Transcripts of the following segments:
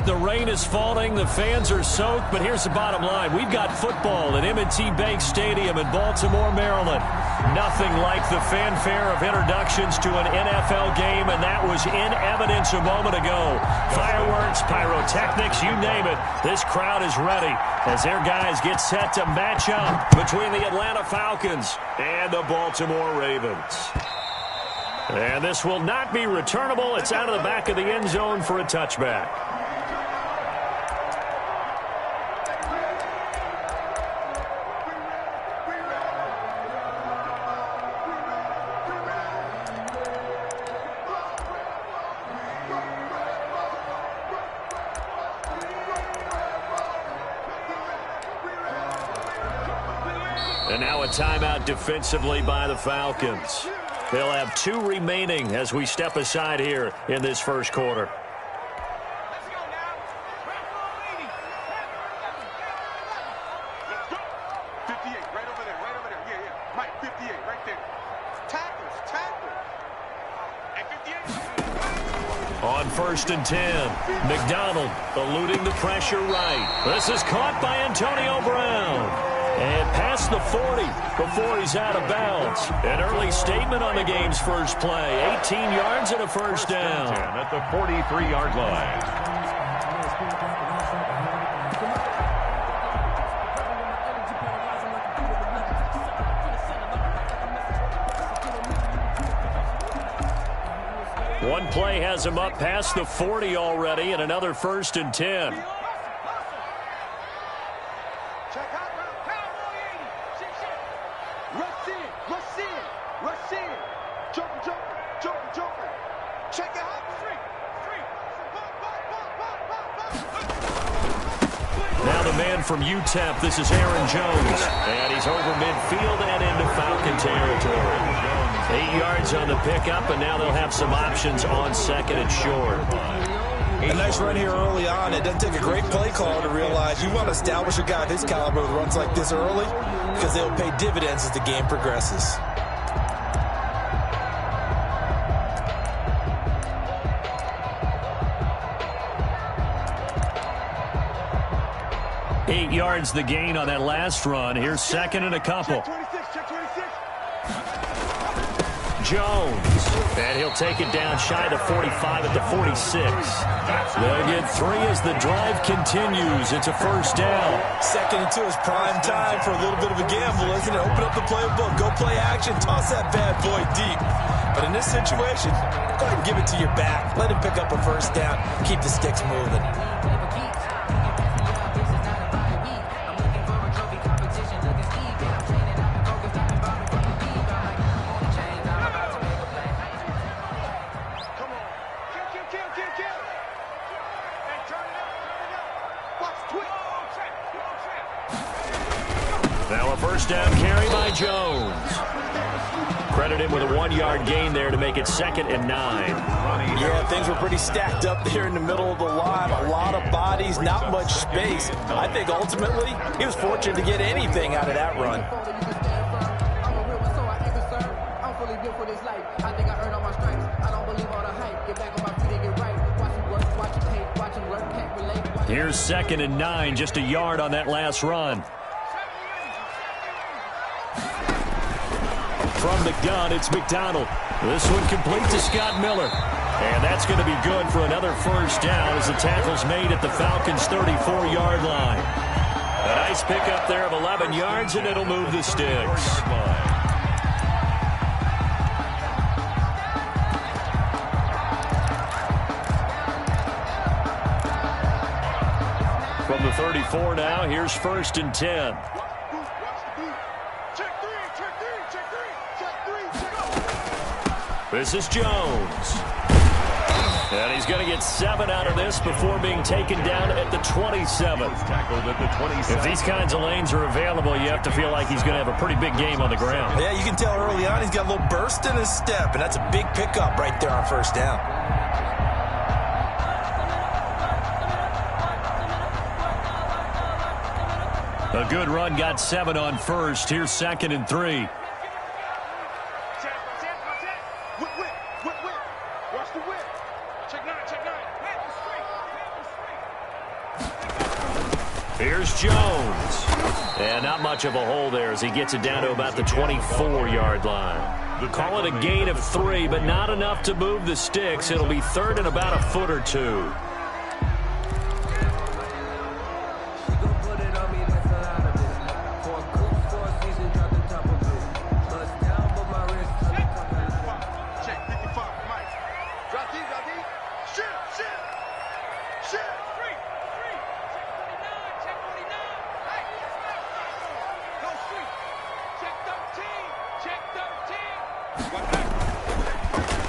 The rain is falling. The fans are soaked. But here's the bottom line. We've got football at M&T Bank Stadium in Baltimore, Maryland. Nothing like the fanfare of introductions to an NFL game, and that was in evidence a moment ago. Fireworks, pyrotechnics, you name it. This crowd is ready as their guys get set to match up between the Atlanta Falcons and the Baltimore Ravens. And this will not be returnable. It's out of the back of the end zone for a touchback. And now a timeout defensively by the Falcons. They'll have 2 remaining as we step aside here in this first quarter. Let's go now. 58, right over there, right over there. Yeah, yeah. Mike, 58, right there. Tackles. And 58. On 1st and 10, McDonald eluding the pressure right. This is caught by Antonio Brown. And past the 40 before he's out of bounds. An early statement on the game's first play. 18 yards and a first down. At the 43-yard line. One play has him up past the 40 already, and another 1st and 10. Now the man from UTEP, this is Aaron Jones. And he's over midfield and into Falcon territory. 8 yards on the pickup, and now they'll have some options on 2nd and short. A nice run here early on. It doesn't take a great play call to realize you want to establish a guy of his caliber with runs like this early because they'll pay dividends as the game progresses. Eight yards the gain on that last run. Here's 2nd and a couple. Jones. And he'll take it down shy of 45 at the 46. They'll get 3 as the drive continues. It's a first down. 2nd and 2 is prime time for a little bit of a gamble, isn't it? Open up the playbook. Go play action. Toss that bad boy deep. But in this situation, go ahead and give it to your back. Let him pick up a first down. Keep the sticks moving. Now a first down carry by Jones. Credit him with a 1-yard gain there to make it 2nd and 9. Yeah, things were pretty stacked up there in the middle of the line. A lot of bodies, not much space. I think ultimately he was fortunate to get anything out of that run. Here's 2nd and 9, just a yard on that last run. From the gun, it's McDonald. This one complete to Scott Miller. And that's going to be good for another first down as the tackle's made at the Falcons' 34-yard line. A nice pickup there of 11 yards, and it'll move the sticks. From the 34 now, here's 1st and 10. This is Jones. And he's going to get 7 out of this before being taken down at the 27. If these kinds of lanes are available, you have to feel like he's going to have a pretty big game on the ground. Yeah, you can tell early on he's got a little burst in his step, and that's a big pickup right there on first down. A good run, got 7 on first. Here's 2nd and 3. Here's Jones. And not much of a hole there as he gets it down to about the 24-yard line. Call it a gain of 3, but not enough to move the sticks. It'll be third and about a foot or two.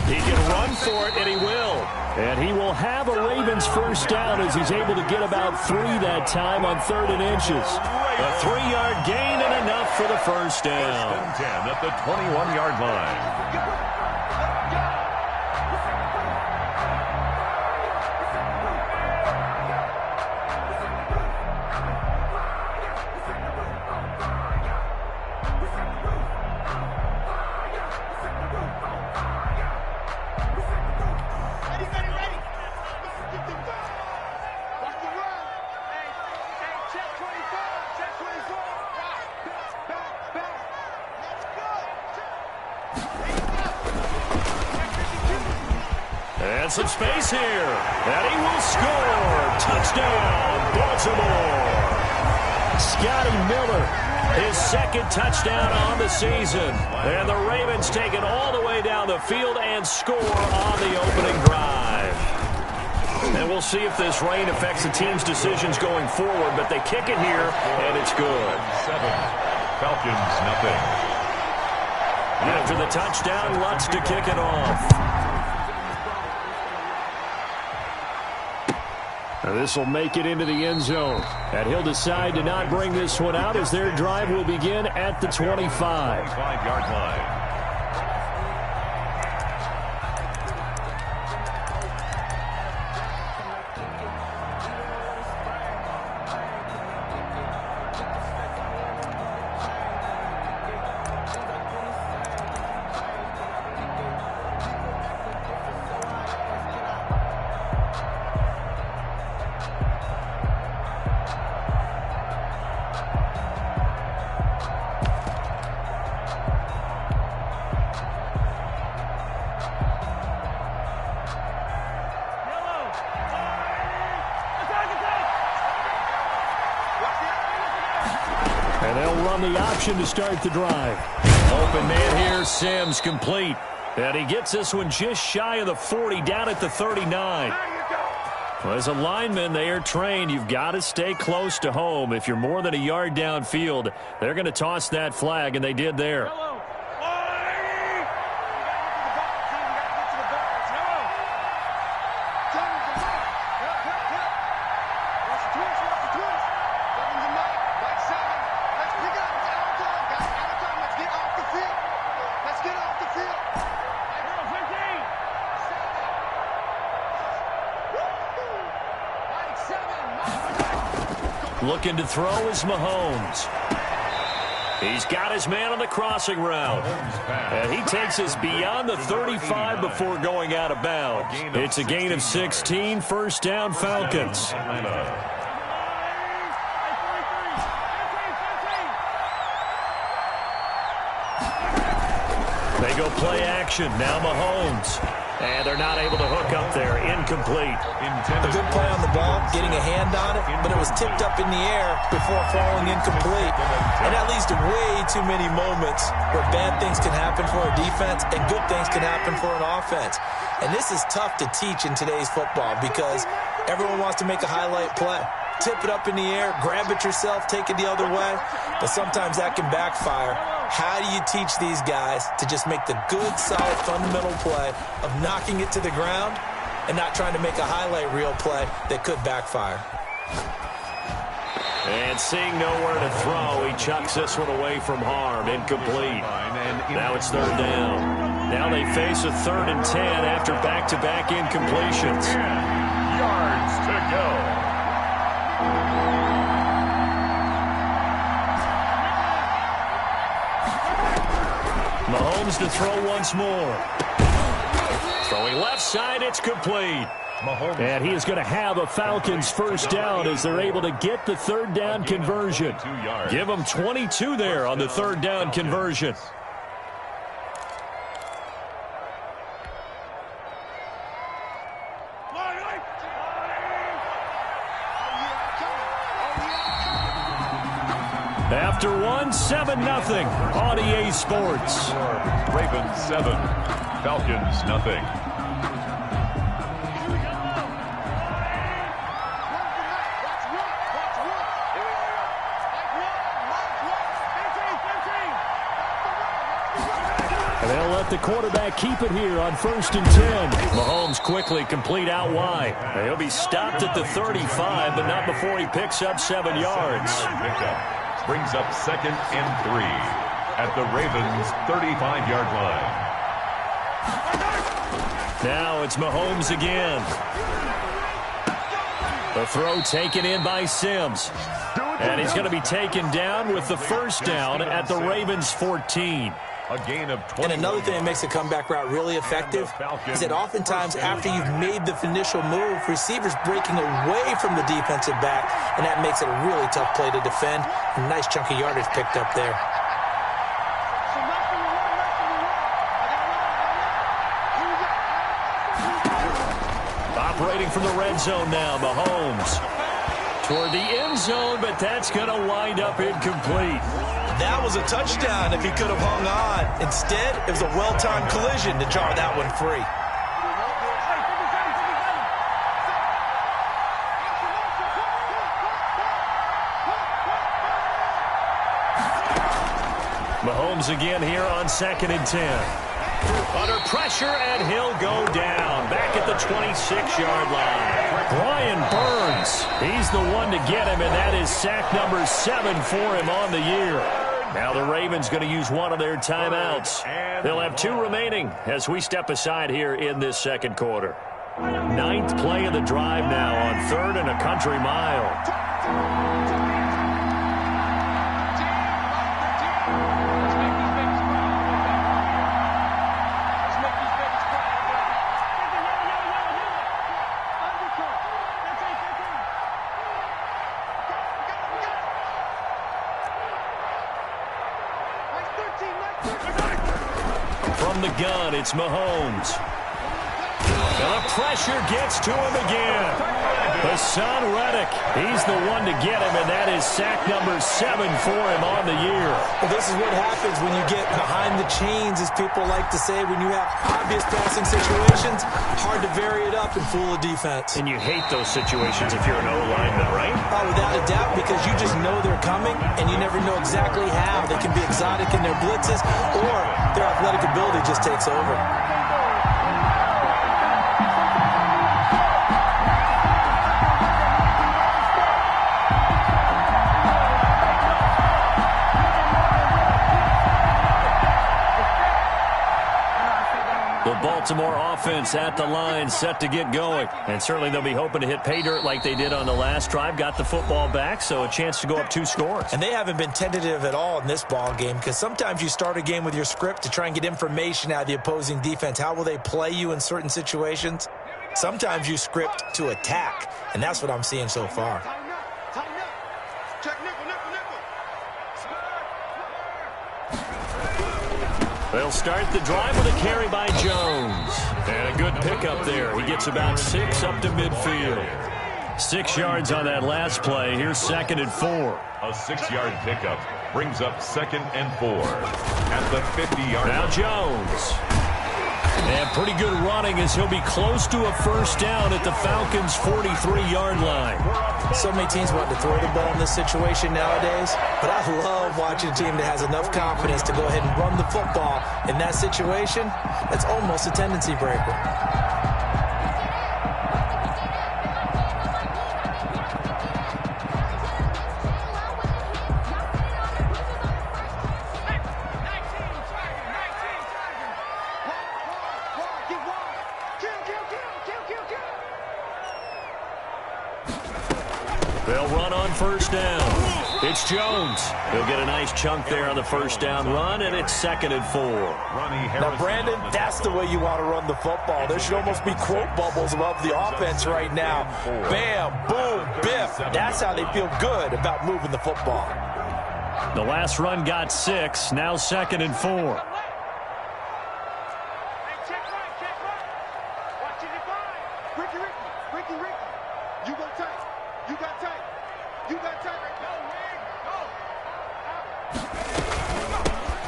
He can run for it, and he will. And he will have a Ravens first down as he's able to get about 3 that time on 3rd and inches. A 3-yard gain and enough for the first down. 10 at the 21-yard line. And some space here. And he will score. Touchdown, Baltimore. Scotty Miller, his 2nd touchdown on the season. And the Ravens take it all the way down the field and score on the opening drive. And we'll see if this rain affects the team's decisions going forward, but they kick it here, and it's good. 7. Falcons, nothing. After the touchdown, Lutz to kick it off. This will make it into the end zone. And he'll decide to not bring this one out as their drive will begin at the 25. 25-yard line. And they'll run the option to start the drive. Open man here, Sims complete. And he gets this one just shy of the 40, down at the 39. Well, as a lineman, they are trained. You've got to stay close to home. If you're more than a yard downfield, they're going to toss that flag, and they did there. Looking to throw is Mahomes. He's got his man on the crossing route. And he takes us beyond the 35 before going out of bounds. It's a gain of 16, first down Falcons. They go play action. Now Mahomes. And they're not able to hook up there. Incomplete. A good play on the ball, getting a hand on it, but it was tipped up in the air before falling incomplete. And that leads to way too many moments where bad things can happen for a defense and good things can happen for an offense. And this is tough to teach in today's football because everyone wants to make a highlight play. Tip it up in the air, grab it yourself, take it the other way. But sometimes that can backfire. How do you teach these guys to just make the good, solid, fundamental play of knocking it to the ground and not trying to make a highlight reel play that could backfire? And seeing nowhere to throw, he chucks this one away from harm. Incomplete. Now it's third down. Now they face a 3rd and 10 after back-to-back incompletions. Yards to go. Mahomes to throw once more. Throwing left side, it's complete. Mahomes. And he is going to have a Falcons first down as they're able to get the third down conversion. Give them 22 there on the third down conversion. After one, 7-0 on EA Sports. Ravens 7, Falcons nothing. And they'll let the quarterback keep it here on 1st and 10. Mahomes quickly complete out wide. He'll be stopped at the 35, but not before he picks up 7 yards. Brings up 2nd and 3 at the Ravens' 35-yard line. Now it's Mahomes again. The throw taken in by Sims. And he's going to be taken down with the first down at the Ravens' 14. A gain of 20. And another thing that makes a comeback route really effective is that oftentimes after you've made the initial move, receivers breaking away from the defensive back, and that makes it a really tough play to defend. A nice chunk of yardage picked up there. Operating from the red zone now, Mahomes. Toward the end zone, but that's going to wind up incomplete. That was a touchdown if he could have hung on. Instead, it was a well-timed collision to jar that one free. Mahomes again here on 2nd and 10. Under pressure, and he'll go down. Back at the 26-yard line. Brian Burns, he's the one to get him, and that is sack number 7 for him on the year. Now the Ravens going to use one of their timeouts. They'll have 2 remaining as we step aside here in this second quarter. 9th play of the drive now on 3rd and a country mile. From the gun, it's Mahomes. And the pressure gets to him again. Hassan Reddick, he's the one to get him, and that is sack number 7 for him on the year. Well, this is what happens when you get behind the chains, as people like to say. When you have obvious passing situations, hard to vary it up and fool a defense. And you hate those situations if you're an O-lineman, right? Oh, without a doubt, because you just know they're coming, and you never know exactly how. They can be exotic in their blitzes, or their athletic ability just takes over. Baltimore offense at the line, set to get going. And certainly they'll be hoping to hit pay dirt like they did on the last drive. Got the football back, so a chance to go up 2 scores. And they haven't been tentative at all in this ball game, because sometimes you start a game with your script to try and get information out of the opposing defense. How will they play you in certain situations? Sometimes you script to attack, and that's what I'm seeing so far. They'll start the drive with a carry by Jones. And a good pickup there. He gets about 6 up to midfield. 6 yards on that last play. Here's 2nd and 4. A 6-yard pickup brings up 2nd and 4 at the 50-yard line. Now Jones. And pretty good running as he'll be close to a first down at the Falcons' 43-yard line. So many teams want to throw the ball in this situation nowadays, but I love watching a team that has enough confidence to go ahead and run the football in that situation. That's almost a tendency breaker. They'll run on first down. It's Jones. He'll get a nice chunk there on the first down run, and it's 2nd and 4. Now, Brandon, that's the way you want to run the football. There should almost be quote bubbles above the offense right now. Bam, boom, biff. That's how they feel good about moving the football. The last run got 6. Now 2nd and 4.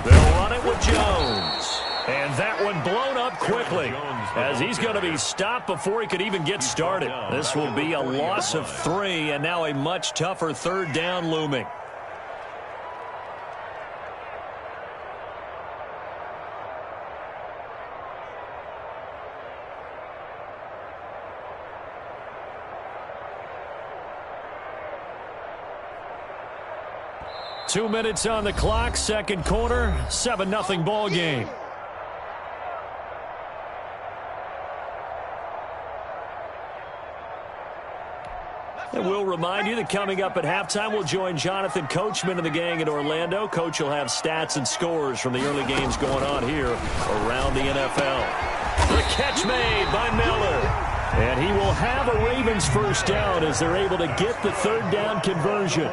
They'll run it with Jones. And that one blown up quickly as he's going to be stopped before he could even get started. This will be a loss of 3, and now a much tougher 3rd down looming. Two minutes on the clock, second quarter, 7-0 ball game. And we'll remind you that coming up at halftime, we'll join Jonathan Coachman and the gang in Orlando. Coach will have stats and scores from the early games going on here around the NFL. The catch made by Miller. And he will have a Ravens first down as they're able to get the 3rd down conversion.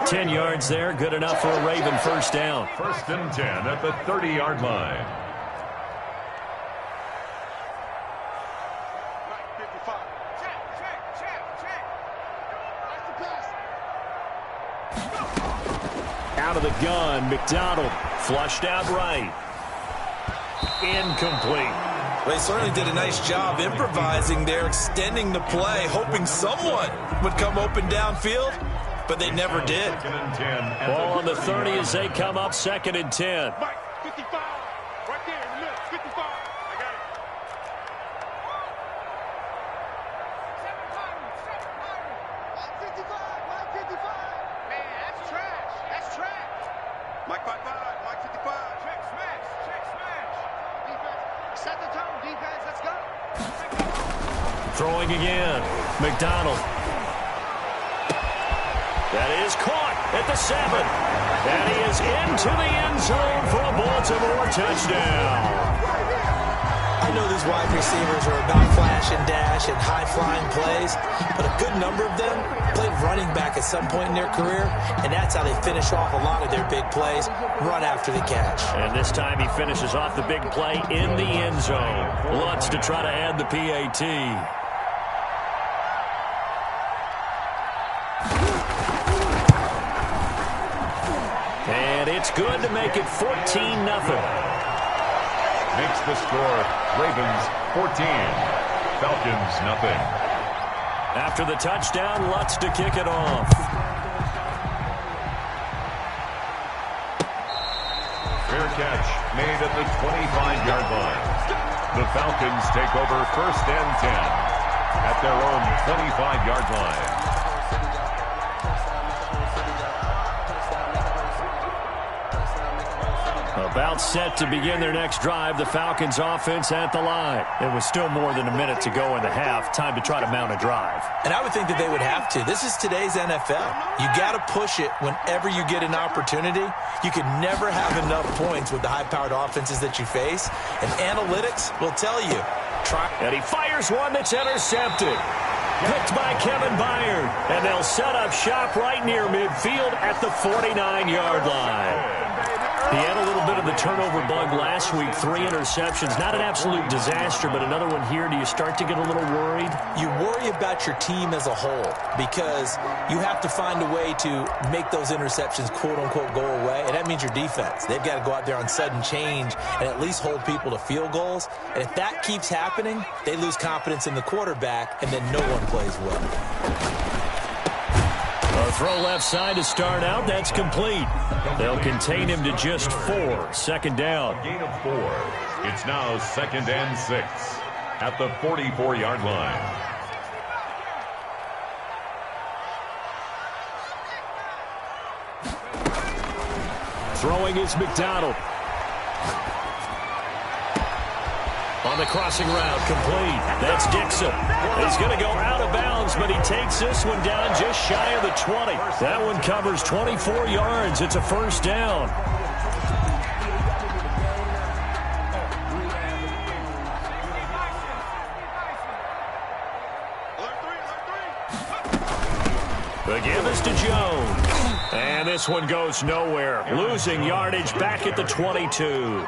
10 yards there, good enough for a Raven first down. 1st and 10 at the 30-yard line. Out of the gun, McDonald flushed out right. Incomplete. They certainly did a nice job improvising there, extending the play, hoping someone would come open downfield, but they never did. Ball on the 30 as they come up 2nd and 10. Mike, 55. Right there in the middle. 55. I got it. Man, that's trash. That's trash. Mike 55. Mike 55. Check smash. Check smash. Defense. Set the tone, defense. Let's go. Throwing again. McDonald. That is caught at the 7. And he is into the end zone for a Baltimore touchdown. I know these wide receivers are about flash and dash and high-flying plays, but a good number of them played running back at some point in their career, and that's how they finish off a lot of their big plays, run after the catch. And this time he finishes off the big play in the end zone. Lutz to try to add the PAT. And it's good to make it 14-0. Makes the score Ravens 14, Falcons nothing. After the touchdown, Lutz to kick it off. Fair catch made at the 25-yard line. The Falcons take over 1st and 10 at their own 25-yard line. About set to begin their next drive. The Falcons offense at the line. It was still more than a minute to go in the half. Time to try to mount a drive. And I would think that they would have to. This is today's NFL. You got to push it whenever you get an opportunity. You can never have enough points with the high-powered offenses that you face. And analytics will tell you. And he fires one that's intercepted. Picked by Kevin Byard. And they'll set up shop right near midfield at the 49-yard line. He had a little bit of the turnover bug last week, 3 interceptions. Not an absolute disaster, but another one here. Do you start to get a little worried? You worry about your team as a whole because you have to find a way to make those interceptions, quote-unquote, go away, and that means your defense. They've got to go out there on sudden change and at least hold people to field goals. And if that keeps happening, they lose confidence in the quarterback, and then no one plays well. A throw left side to start out. That's complete. They'll contain him to just 4. 2nd down. A gain of 4. It's now 2nd and 6 at the 44-yard line. Throwing is McDonald. On the crossing route, complete. That's Dixon. He's going to go out of bounds, but he takes this one down just shy of the 20. That one covers 24 yards. It's a first down. The give is to Jones. And this one goes nowhere. Losing yardage back at the 22.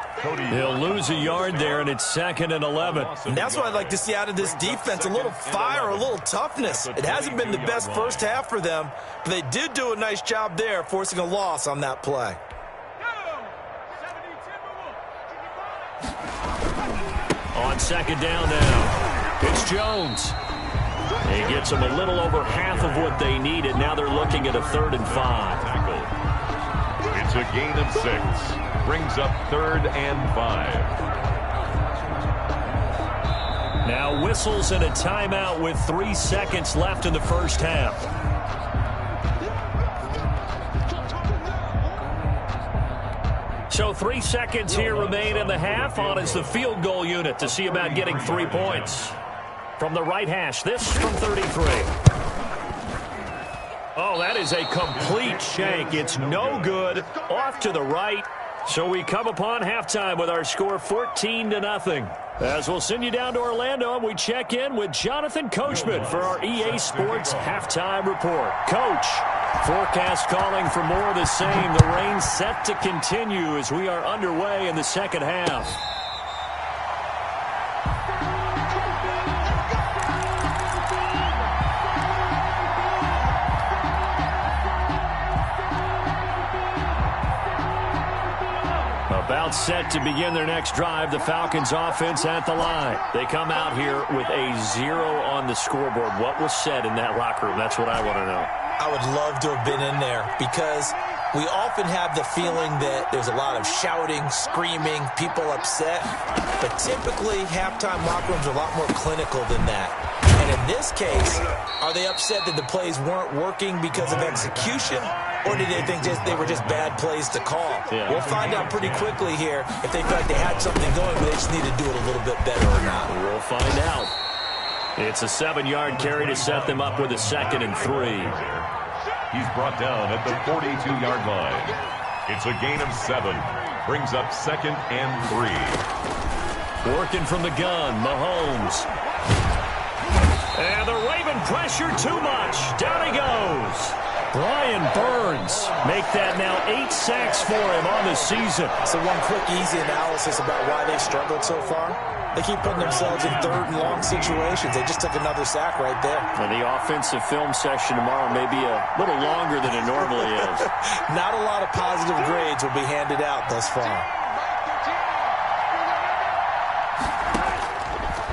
He'll lose a yard there, and it's 2nd and 11. And that's what I'd like to see out of this defense, a little fire, a little toughness. It hasn't been the best first half for them, but they did do a nice job there, forcing a loss on that play. On 2nd down now, it's Jones. He gets them a little over half of what they needed. Now they're looking at a 3rd and 5. It's a gain of 6. Brings up 3rd and 5. Now whistles and a timeout with 3 seconds left in the first half. So 3 seconds here remain in the half. On is the field goal unit to see about getting 3 points. From the right hash, this from 33. Oh, that is a complete shank. It's no good. Off to the right. So we come upon halftime with our score 14-0. As we'll send you down to Orlando, and we check in with Jonathan Coachman for our EA Sports Halftime Report. Coach, forecast calling for more of the same. The rain set to continue as we are underway in the second half. About set to begin their next drive, the Falcons offense at the line. They come out here with a 0 on the scoreboard. What was said in that locker room? That's what I want to know. I would love to have been in there because we often have the feeling that there's a lot of shouting, screaming, people upset. But typically, halftime locker rooms are a lot more clinical than that. And in this case, are they upset that the plays weren't working because of execution? Or did they think they were just bad plays to call? Yeah. We'll find out pretty quickly here if they feel like they had something going, but they just need to do it a little bit better or not. We'll find out. It's a 7-yard carry to set them up with a 2nd and 3. He's brought down at the 42-yard line. It's a gain of 7. Brings up 2nd and 3. Working from the gun, Mahomes. And the Raven pressure too much. Down he goes. Brian Burns make that now 8 sacks for him on the season. So one quick, easy analysis about why they've struggled so far. They keep putting themselves in 3rd and long situations. They just took another sack right there. And the offensive film session tomorrow may be a little longer than it normally is. Not a lot of positive grades will be handed out thus far.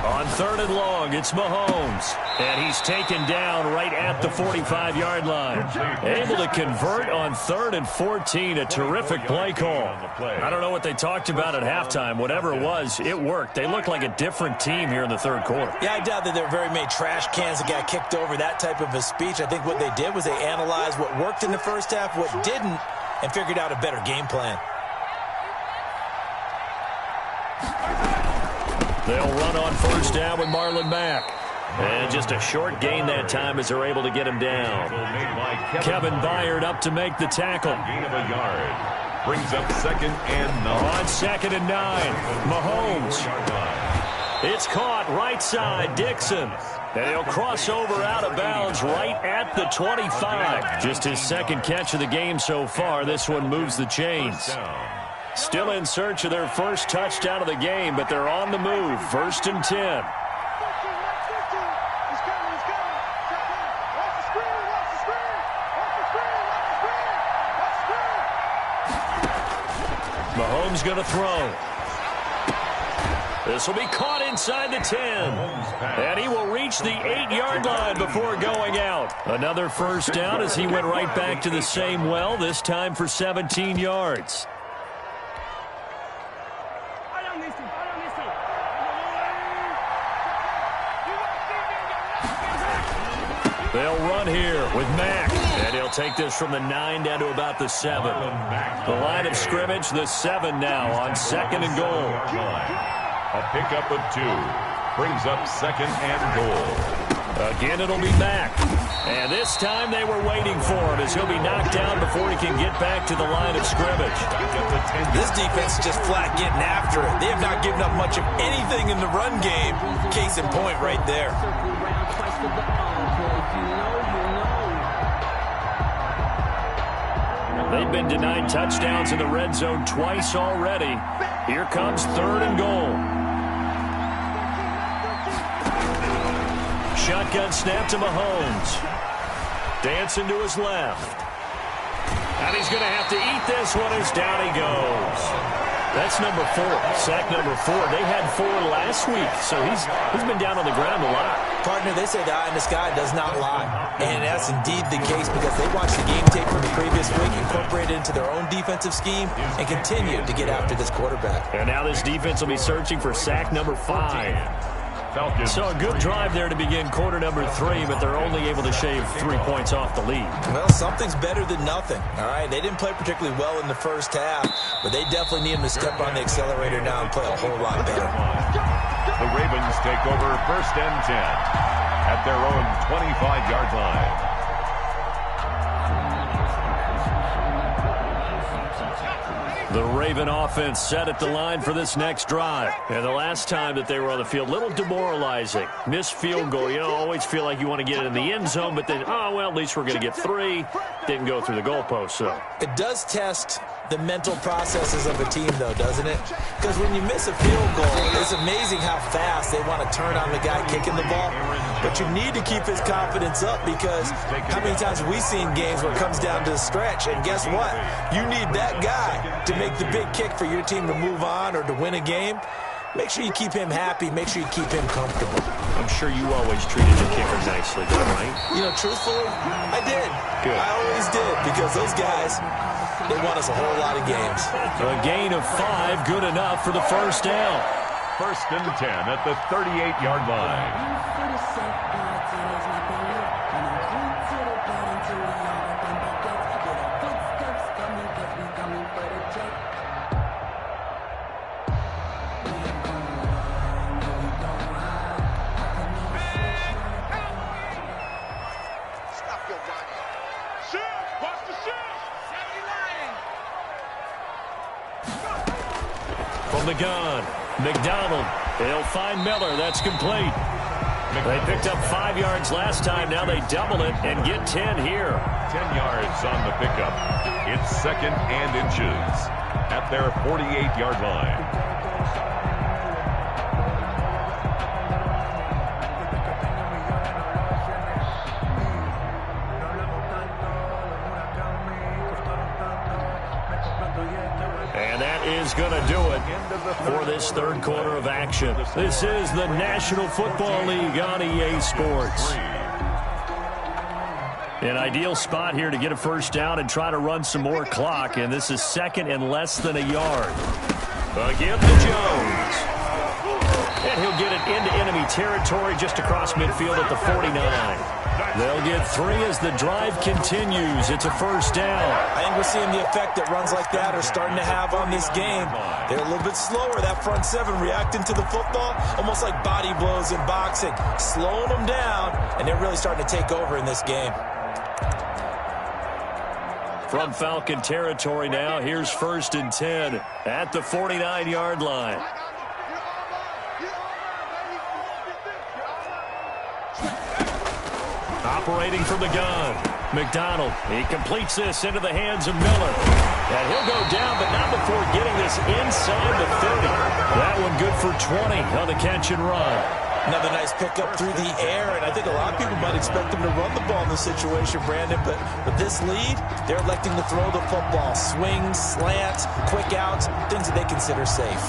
On 3rd and long, it's Mahomes. And he's taken down right at the 45-yard line. Able to convert on 3rd and 14. A terrific play call. I don't know what they talked about at halftime. Whatever it was, it worked. They look like a different team here in the 3rd quarter. Yeah, I doubt that there were very many trash cans that got kicked over, that type of a speech. I think what they did was they analyzed what worked in the first half, what didn't, and figured out a better game plan. They'll run on 1st down with Marlon Mack. And just a short gain that time as they're able to get him down. Kevin Byard up to make the tackle. Gain of a yard. Brings up 2nd and 9. On 2nd and 9, Mahomes. It's caught right side, Dixon. And he'll cross over out of bounds right at the 25. Just his 2nd catch of the game so far. This one moves the chains. Still in search of their first touchdown of the game, but they're on the move. 1st and 10. Mahomes going to throw. This will be caught inside the 10. And he will reach the 8-yard line before going out. Another first down as he went right back to the same well, this time for 17 yards. They'll run here with Mack. And he'll take this from the 9 down to about the 7. The line of scrimmage, the 7 now on 2nd and goal. A pickup of 2. Brings up 2nd and goal. Again, it'll be Mack. And this time they were waiting for him as he'll be knocked down before he can get back to the line of scrimmage. This defense is just flat getting after it. They have not given up much of anything in the run game. Case in point right there. They've been denied touchdowns in the red zone twice already. Here comes 3rd and goal. Shotgun snap to Mahomes. Dancing to his left. And he's going to have to eat this one as down he goes. That's number 4, sack number 4. They had 4 last week, so he's been down on the ground a lot. Partner, they say the eye in the sky does not lie. And that's indeed the case because they watched the game tape from the previous week, incorporated it into their own defensive scheme, and continued to get after this quarterback. And now this defense will be searching for sack number 5. Falcons. So a good drive there to begin quarter number 3, but they're only able to shave 3 points off the lead. Well, something's better than nothing, all right? They didn't play particularly well in the first half, but they definitely need them to step on the accelerator now and play a whole lot better. The Ravens take over 1st and 10 at their own 25-yard line. The Raven offense set at the line for this next drive. And the last time that they were on the field, a little demoralizing. Missed field goal. You know, always feel like you want to get it in the end zone, but then, oh, well, at least we're going to get 3. Didn't go through the goalpost, so. It does test the mental processes of a team, though, doesn't it? Because when you miss a field goal, it's amazing how fast they want to turn on the guy kicking the ball. But you need to keep his confidence up because how many times have we seen games where it comes down to the stretch? And guess what? You need that guy to make the big kick for your team to move on or to win a game. Make sure you keep him happy. Make sure you keep him comfortable. I'm sure you always treated your kicker nicely, though, right? You know, truthfully, I did. Good. I always did because those guys, they won us a whole lot of games. A gain of 5, good enough for the first down. 1st and 10 at the 38-yard line. From the gun, McDonald. They'll find Miller. That's complete. They picked up 5 yards last time. Now they double it and get 10 here. 10 yards on the pickup. It's 2nd and inches at their 48-yard line. And that is going to do it for this 3rd quarter of action. This is the National Football League on EA Sports. An ideal spot here to get a first down and try to run some more clock, and this is 2nd and less than a yard. Again to Jones. And he'll get it into enemy territory just across midfield at the 49. They'll get 3 as the drive continues. It's a first down. I think we're seeing the effect that runs like that are starting to have on this game. They're a little bit slower, that front 7, reacting to the football, almost like body blows in boxing, slowing them down, and they're really starting to take over in this game. From Falcon territory now, here's 1st and 10 at the 49-yard line. Operating from the gun, McDonald. He completes this into the hands of Miller. And he'll go down, but not before getting this inside the 30. That one good for 20 on the catch and run. Another nice pickup through the air, and I think a lot of people might expect him to run the ball in this situation, Brandon, but with this lead, they're electing to throw the football. Swings, slants, quick outs, things that they consider safe.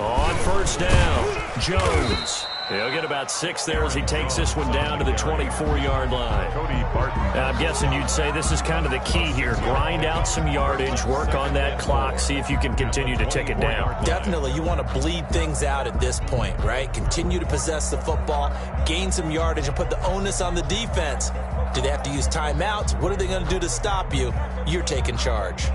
On first down, Jones. He'll get about 6 there as he takes this one down to the 24-yard line. Cody Barton. I'm guessing you'd say this is kind of the key here. Grind out some yardage, work on that clock, see if you can continue to tick it down. Definitely, you want to bleed things out at this point, right? Continue to possess the football, gain some yardage, and put the onus on the defense. Do they have to use timeouts? What are they going to do to stop you? You're taking charge.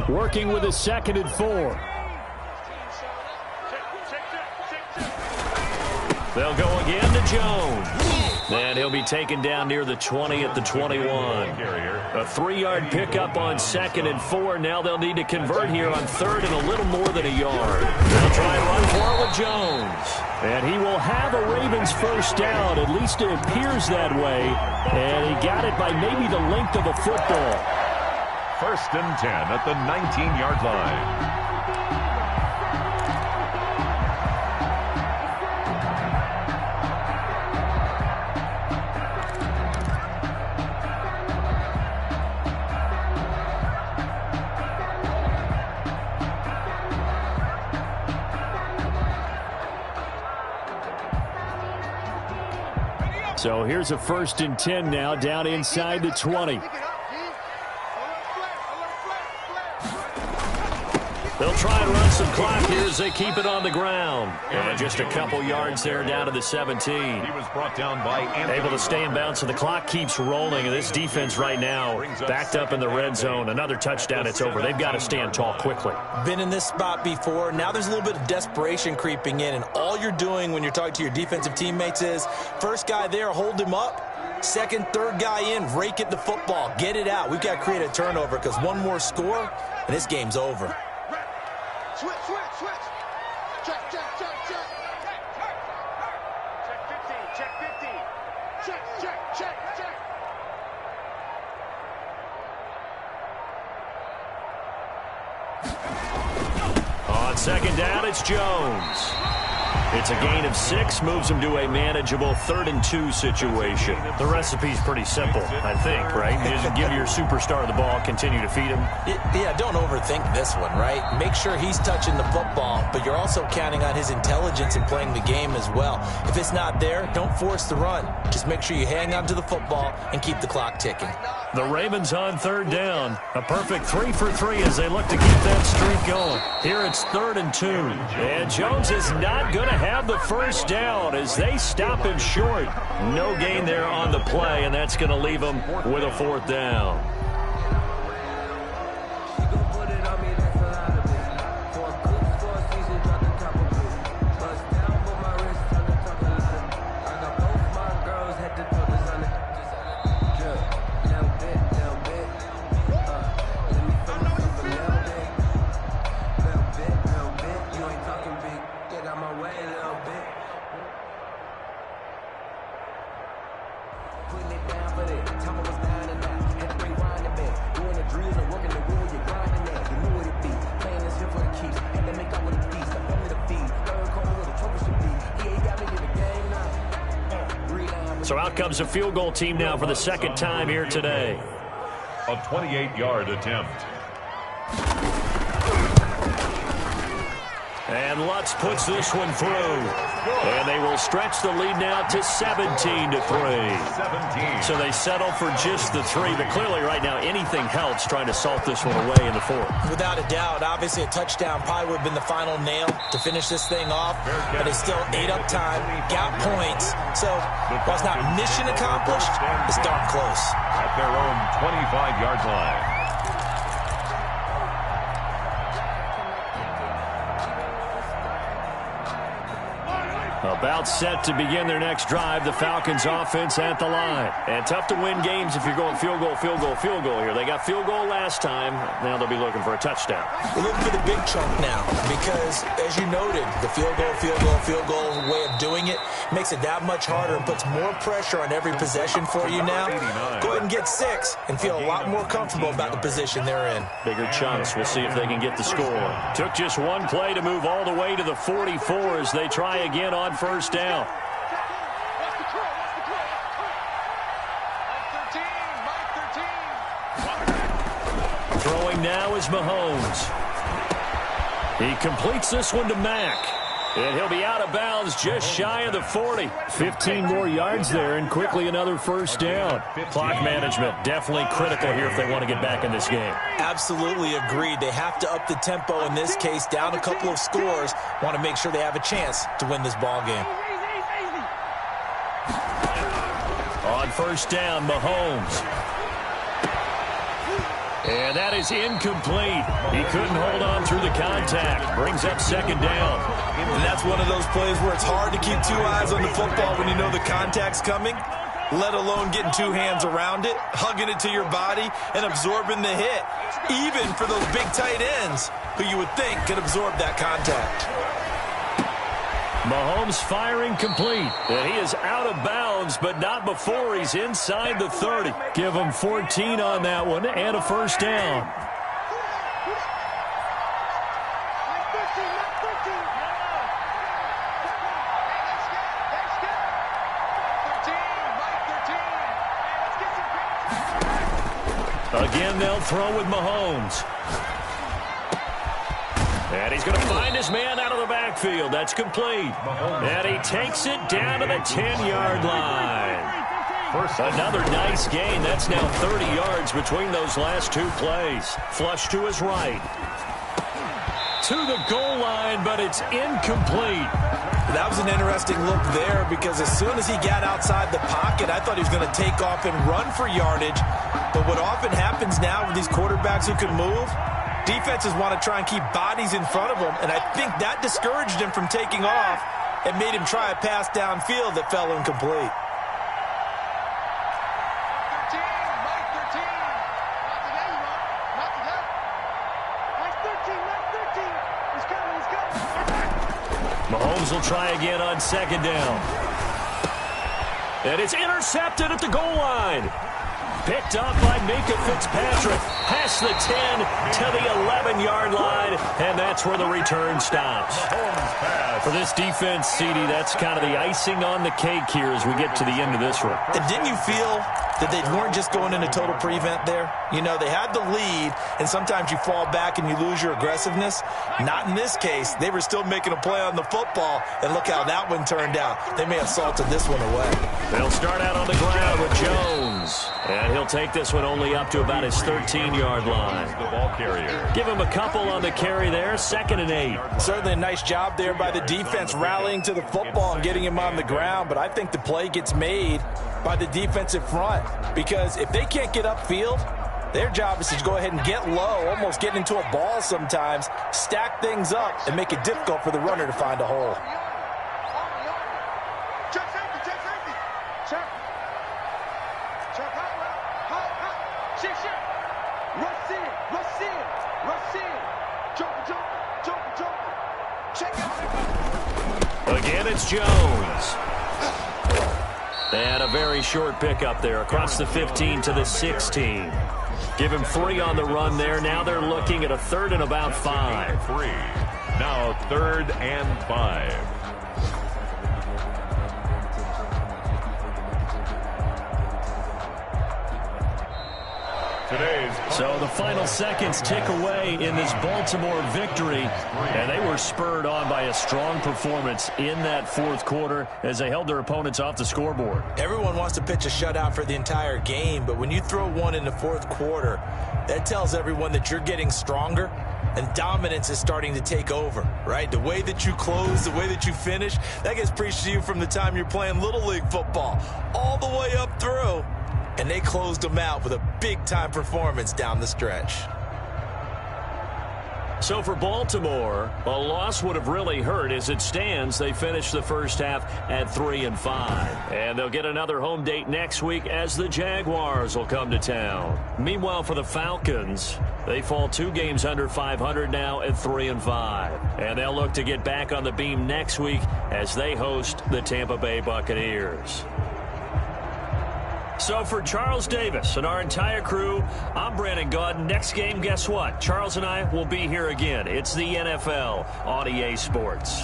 Working with a 2nd and 4. They'll go again to Jones. And he'll be taken down near the 20 at the 21. A 3-yard pickup on 2nd and 4. Now they'll need to convert here on 3rd and a little more than a yard. They'll try and run for it with Jones. And he will have a Ravens first down. At least it appears that way. And he got it by maybe the length of a football. 1st and 10 at the 19-yard line. So here's a 1st and 10 now down inside the 20. They'll try and run some clock here as they keep it on the ground. And just a couple yards there down to the 17. He was brought down by Anthony. Able to stay in bounds, so the clock keeps rolling. And this defense right now backed up in the red zone. Another touchdown, it's over. They've got to stand tall quickly. Been in this spot before. Now there's a little bit of desperation creeping in. And all you're doing when you're talking to your defensive teammates is, first guy there, hold him up. 2nd, 3rd guy in, rake at the football. Get it out. We've got to create a turnover because one more score, and this game's over. Switch. Check. Check 15. Check. On 2nd down, it's Jones. It's a gain of 6, moves him to a manageable 3rd and 2 situation. The recipe's pretty simple, I think, right? You just give your superstar the ball, continue to feed him. Yeah, don't overthink this one, right? Make sure he's touching the football, but you're also counting on his intelligence in playing the game as well. If it's not there, don't force the run. Just make sure you hang on to the football and keep the clock ticking. The Ravens on 3rd down. A perfect 3 for 3 as they look to keep that streak going. Here it's 3rd and 2. And Jones is not going to have the first down as they stop him short. No gain there on the play, and that's going to leave him with a 4th down. So out comes a field goal team now for the 2nd time here today. A 28-yard attempt. And Lutz puts this one through. And they will stretch the lead now to 17-3. 17. So they settle for just the 3. But clearly right now anything helps trying to salt this one away in the 4th. Without a doubt, obviously a touchdown probably would have been the final nail to finish this thing off. But they still ate up time, got points. So while it's not mission accomplished, it's darn close. At their own 25-yard line. About set to begin their next drive. The Falcons offense at the line. And tough to win games if you're going field goal here. They got field goal last time. Now they'll be looking for a touchdown. We're looking for the big chunk now because, as you noted, the field goal way of doing it makes it that much harder and puts more pressure on every possession for you now. Go ahead and get 6 and feel a lot more comfortable about the position they're in. Bigger chunks. We'll see if they can get the score. Took just one play to move all the way to the 44 as they try again on first down. throwing now is Mahomes. He completes this one to Mack. And he'll be out of bounds just shy of the 40. 15 more yards there and quickly another first down. Clock management definitely critical here if they want to get back in this game. Absolutely agreed. They have to up the tempo in this case, down a couple of scores. Want to make sure they have a chance to win this ball game. On first down, Mahomes. And that is incomplete. He couldn't hold on through the contact. Brings up second down. And that's one of those plays where it's hard to keep two eyes on the football when you know the contact's coming, let alone getting two hands around it, hugging it to your body, and absorbing the hit, even for those big tight ends who you would think could absorb that contact. Mahomes firing complete. And he is out of bounds, but not before he's inside the 30. Give him 14 on that one and a first down. Again, they'll throw with Mahomes. And he's going to find his man out of the backfield. That's complete. And he takes it down to the 10-yard line. Another nice gain. That's now 30 yards between those last two plays. Flush to his right. To the goal line, but it's incomplete. That was an interesting look there because as soon as he got outside the pocket, I thought he was going to take off and run for yardage. But what often happens now with these quarterbacks who can move, defenses want to try and keep bodies in front of them, and I think that discouraged him from taking off and made him try a pass downfield that fell incomplete. Mahomes will try again on second down. And it's intercepted at the goal line. Picked up by Minka Fitzpatrick. Past the 10 to the 11-yard line. And that's where the return stops. For this defense, CD, that's kind of the icing on the cake here as we get to the end of this one. And didn't you feel that they weren't just going into total prevent there? You know, they had the lead, and sometimes you fall back and you lose your aggressiveness. Not in this case. They were still making a play on the football, and look how that one turned out. They may have salted this one away. They'll start out on the ground with Jones. And he'll take this one only up to about his 13-yard line. The ball carrier. Give him a couple on the carry there, 2nd and 8. Certainly a nice job there by the defense rallying to the football and getting him on the ground, but I think the play gets made by the defensive front because if they can't get upfield, their job is to go ahead and get low, almost get into a ball sometimes, stack things up, and make it difficult for the runner to find a hole. Again, it's Jones. And a very short pickup there across the 15 to the 16. Give him 3 on the run there. Now they're looking at a 3rd and about 5. 3. Now 3rd and 5. So the final seconds tick away in this Baltimore victory, and they were spurred on by a strong performance in that 4th quarter as they held their opponents off the scoreboard. Everyone wants to pitch a shutout for the entire game, but when you throw one in the 4th quarter, that tells everyone that you're getting stronger and dominance is starting to take over, right? The way that you close, the way that you finish, that gets preached to you from the time you're playing Little League football all the way up through. And they closed them out with a big-time performance down the stretch. So for Baltimore, a loss would have really hurt. As it stands, they finished the first half at 3-5. And they'll get another home date next week as the Jaguars will come to town. Meanwhile, for the Falcons, they fall 2 games under 500 now at 3-5. And they'll look to get back on the beam next week as they host the Tampa Bay Buccaneers. So for Charles Davis and our entire crew, I'm Brandon Gaudin. Next game, guess what? Charles and I will be here again. It's the NFL on EA Sports.